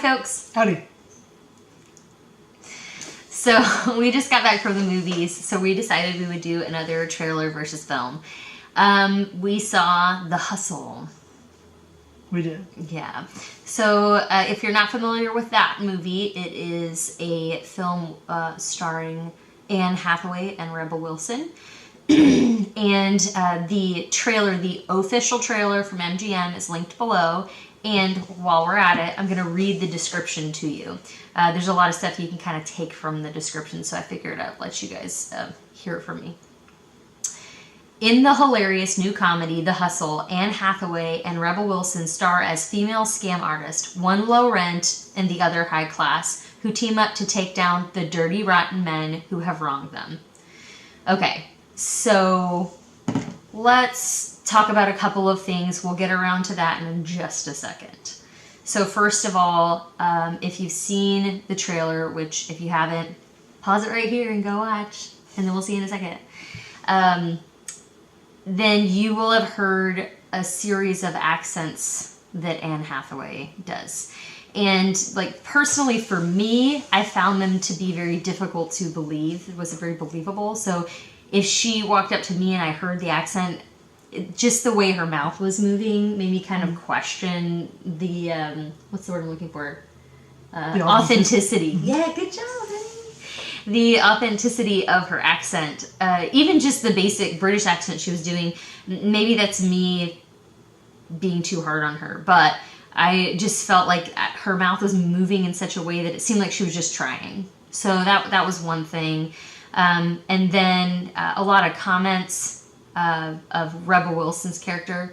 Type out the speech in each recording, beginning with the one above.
folks. Howdy. So we just got back from the movies, so we decided we would do another trailer versus film. We saw The Hustle. We did. Yeah. So if you're not familiar with that movie, it is a film starring Anne Hathaway and Rebel Wilson. And the trailer, the official trailer from MGM is linked below. And while we're at it, I'm going to read the description to you. There's a lot of stuff you can kind of take from the description, so I figured I'd let you guys hear it from me. In the hilarious new comedy, The Hustle, Anne Hathaway and Rebel Wilson star as female scam artists, one low rent and the other high class, who team up to take down the dirty, rotten men who have wronged them. Okay, so let's talk about a couple of things. We'll get around to that in just a second. So first of all, if you've seen the trailer, which if you haven't, pause it right here and go watch, and then we'll see you in a second. Then you will have heard a series of accents that Anne Hathaway does. And like personally for me, I found them to be very difficult to believe. It wasn't very believable. So if she walked up to me and I heard the accent, just the way her mouth was moving made me kind of question the, what's the word I'm looking for? Authenticity. Yeah, good job, honey. The authenticity of her accent, even just the basic British accent she was doing, maybe that's me being too hard on her, but I just felt like her mouth was moving in such a way that it seemed like she was just trying. So that was one thing. And then a lot of comments of Rebel Wilson's character.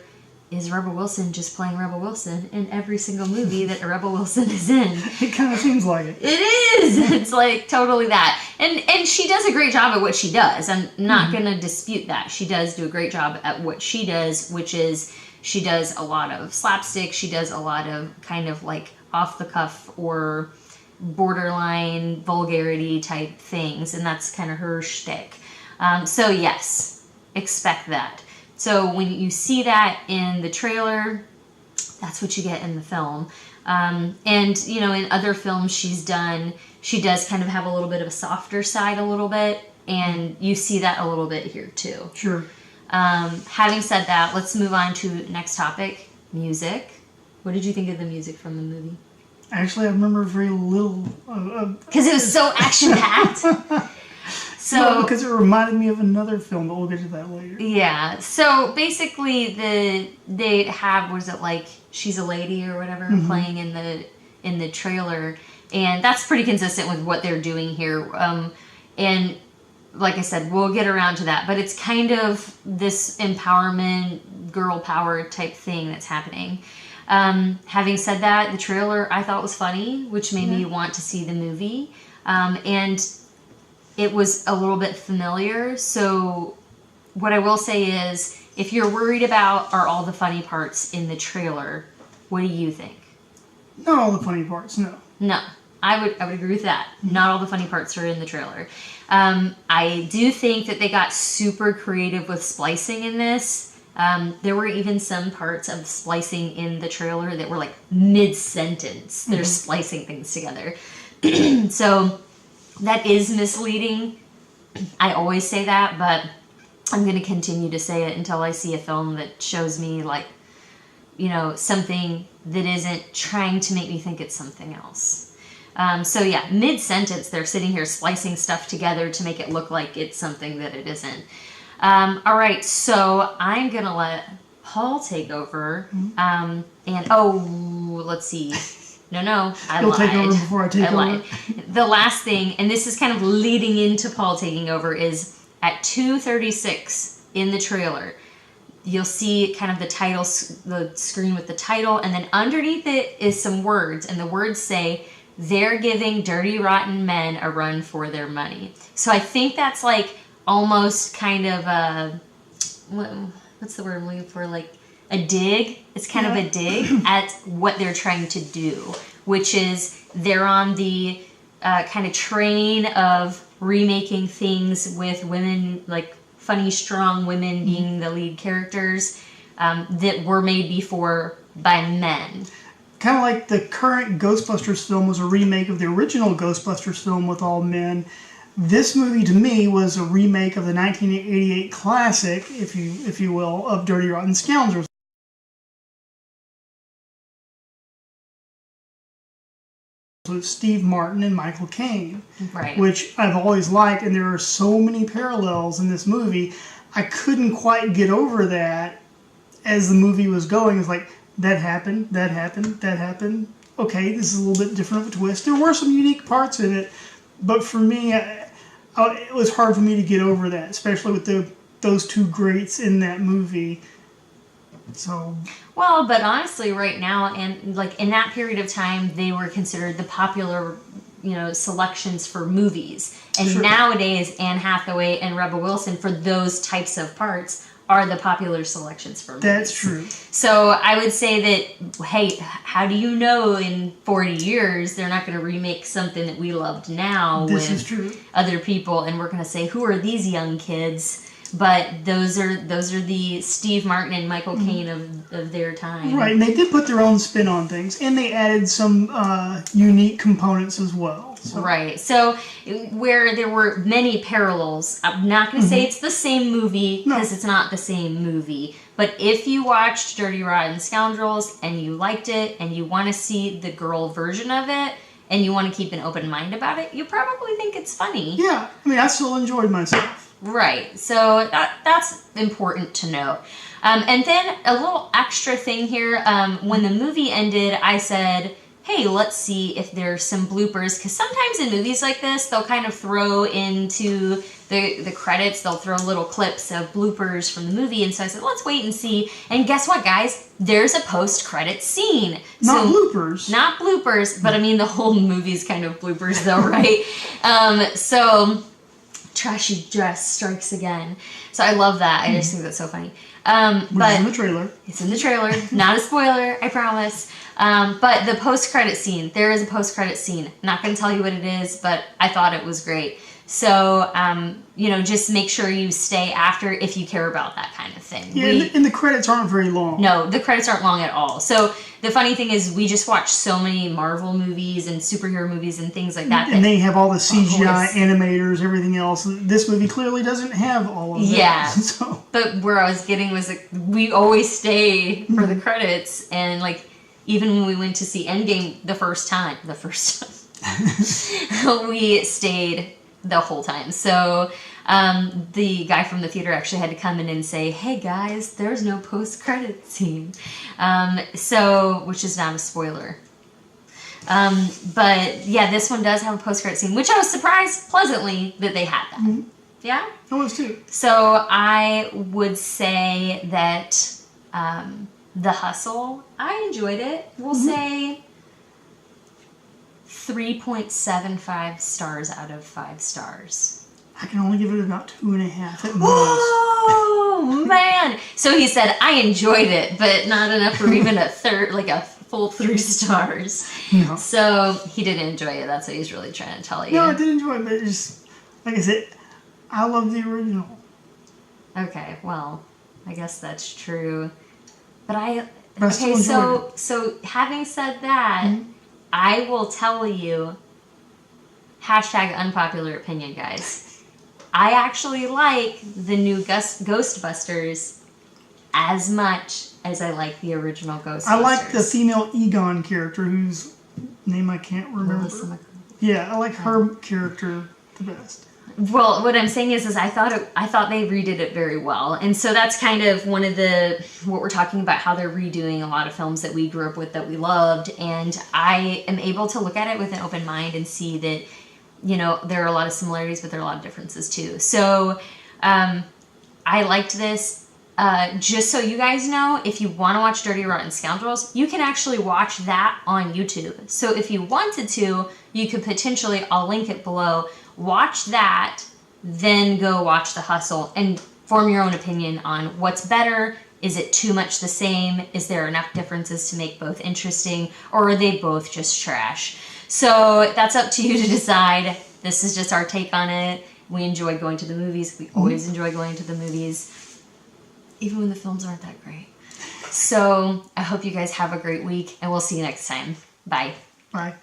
Is Rebel Wilson just playing Rebel Wilson in every single movie that Rebel Wilson is in? It kind of seems like it. It is! It's like totally that. And she does a great job at what she does. I'm not going to dispute that. She does do a great job at what she does, which is she does a lot of slapstick. She does a lot of kind of like off the cuff or borderline vulgarity type things. And that's kind of her shtick. So yes, expect that. So when you see that in the trailer, that's what you get in the film. And, you know, in other films she's done, she does kind of have a little bit of a softer side a little bit. And you see that a little bit here too. Sure. Having said that, let's move on to next topic, music. What did you think of the music from the movie? Actually, I remember very little. Because it was so action-packed. So, no, because it reminded me of another film, but we'll get to that later. Yeah. So basically, they have, was it like She's a Lady or whatever playing in the trailer, and that's pretty consistent with what they're doing here. And like I said, we'll get around to that, but it's kind of this empowerment, girl power type thing that's happening. Having said that, the trailer I thought was funny, which made me want to see the movie, and it was a little bit familiar. So what I will say is, if you're worried about are all the funny parts in the trailer, what do you think? Not all the funny parts, no. No, I would agree with that. Not all the funny parts are in the trailer. I do think that they got super creative with splicing in this. There were even some parts of splicing in the trailer that were like mid-sentence. They're splicing things together. So that is misleading. I always say that, but I'm going to continue to say it until I see a film that shows me, like, you know, something that isn't trying to make me think it's something else. So yeah, mid-sentence, they're sitting here splicing stuff together to make it look like it's something that it isn't. All right, so I'm going to let Paul take over. And, let's see. No, I You'll lied. take over before I take over. lied. The last thing, and this is kind of leading into Paul taking over, is at 2:36 in the trailer, you'll see kind of the title, the screen with the title, and then underneath it is some words, and the words say, "They're giving dirty, rotten men a run for their money." So I think that's like almost kind of a, what's the word I'm looking for, like a dig. It's kind of a dig at what they're trying to do, which is they're on the kind of train of remaking things with women, like funny, strong women being the lead characters that were made before by men. kind of like the current Ghostbusters film was a remake of the original Ghostbusters film with all men. This movie, to me, was a remake of the 1988 classic, if you will, of Dirty Rotten Scoundrels. With Steve Martin and Michael Caine, right? Which I've always liked, and there are so many parallels in this movie. I couldn't quite get over that as the movie was going. It's like, that happened, that happened, that happened. Okay, this is a little bit different of a twist. There were some unique parts in it, but for me, it was hard for me to get over that, especially with those two greats in that movie. So, well, but honestly, right now, and like in that period of time, they were considered the popular, selections for movies. And sure. Nowadays, Anne Hathaway and Rebel Wilson, for those types of parts, are the popular selections for movies. That's true. So I would say that, hey, how do you know in 40 years they're not going to remake something that we loved now this with is true. other people, and we're going to say, who are these young kids? But those are the Steve Martin and Michael Caine of their time. Right, and they did put their own spin on things, and they added some unique components as well. So. Right, so where there were many parallels, I'm not going to say it's the same movie, because it's not the same movie. But if you watched Dirty Rotten Scoundrels and you liked it, and you want to see the girl version of it, and you want to keep an open mind about it, you probably think it's funny. Yeah, I mean, I still enjoyed myself. Right, so that's important to note. And then a little extra thing here, when the movie ended, I said, hey, let's see if there's some bloopers, because sometimes in movies like this, they'll kind of throw into the credits, they'll throw little clips of bloopers from the movie, and so I said, let's wait and see. And guess what, guys? There's a post-credit scene. Not bloopers. Not bloopers, but I mean, the whole movie's kind of bloopers though, right? So... Trashy dress strikes again. So I love that. I just think that's so funny. But it's in the trailer. It's in the trailer. Not a spoiler, I promise. But the post-credit scene. There is a post-credit scene. Not going to tell you what it is, but I thought it was great. So, just make sure you stay after if you care about that kind of thing. Yeah, and the credits aren't very long. No, the credits aren't long at all. So the funny thing is we just watch so many Marvel movies and superhero movies and things like that. And they have all the CGI animators, everything else. This movie clearly doesn't have all of that. Yeah. So. But where I was getting was we always stay for the credits, and like even when we went to see Endgame the first time, we stayed the whole time. So the guy from the theater actually had to come in and say, hey guys, there's no post-credit scene. Which is not a spoiler. But yeah, this one does have a post-credit scene, which I was surprised pleasantly that they had that. Mm-hmm. Yeah? I was too. So I would say that The Hustle, I enjoyed it. We'll say 3.75 stars out of 5 stars. I can only give it about 2.5 at most. Oh, man. So he said, I enjoyed it, but not enough for even a full 3 stars. No. So he didn't enjoy it. That's what he's really trying to tell you. No, I did enjoy it, but it's just, like I said, I love the original. Okay, well, I guess that's true. But so having said that, I will tell you, #unpopular opinion, guys. I actually like the new Ghostbusters as much as I like the original Ghostbusters. I like the female Egon character, whose name I can't remember. Yeah, I like her character the best. Well, what I'm saying is I thought they redid it very well, and so that's kind of one of what we're talking about, how they're redoing a lot of films that we grew up with that we loved, and I am able to look at it with an open mind and see that, there are a lot of similarities, but there are a lot of differences too. So, I liked this. Just so you guys know, if you want to watch Dirty Rotten Scoundrels, you can actually watch that on YouTube. So if you wanted to, you could potentially, I'll link it below, watch that, then go watch The Hustle and form your own opinion on what's better. Is it too much the same? Is there enough differences to make both interesting? Or are they both just trash? So that's up to you to decide. This is just our take on it. We enjoy going to the movies. We always enjoy going to the movies, even when the films aren't that great. So I hope you guys have a great week, and we'll see you next time. Bye. Bye.